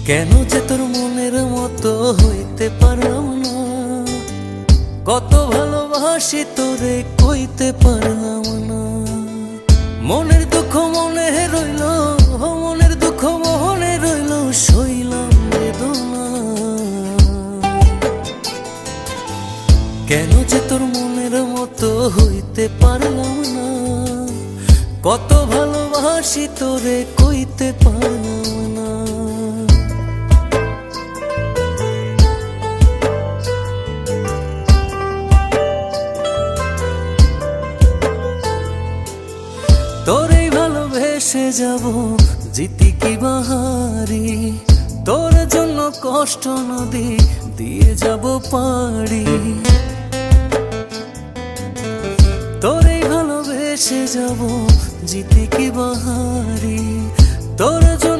কেন যে তোর মনের মতো হইতে পারলাম না, কত ভালোবাসি তোরে কইতে পারলাম না। মনের দুঃখ মনে রইল, মনের দুঃখ মনে রইল, সইলাম বেদনা। কেন যে তোর মনের মতো হইতে পারলাম না, কত ভালোবাসি তোরে কইতে পারলাম না। তোরে ভালোবেসে যাব জিতি কি বাহারি, তোর জন্য কষ্ট নদী দিয়ে যাব পাড়ি। তোরে ভালোবেসে যাব জিতি কি বাহারি, তোর জন্য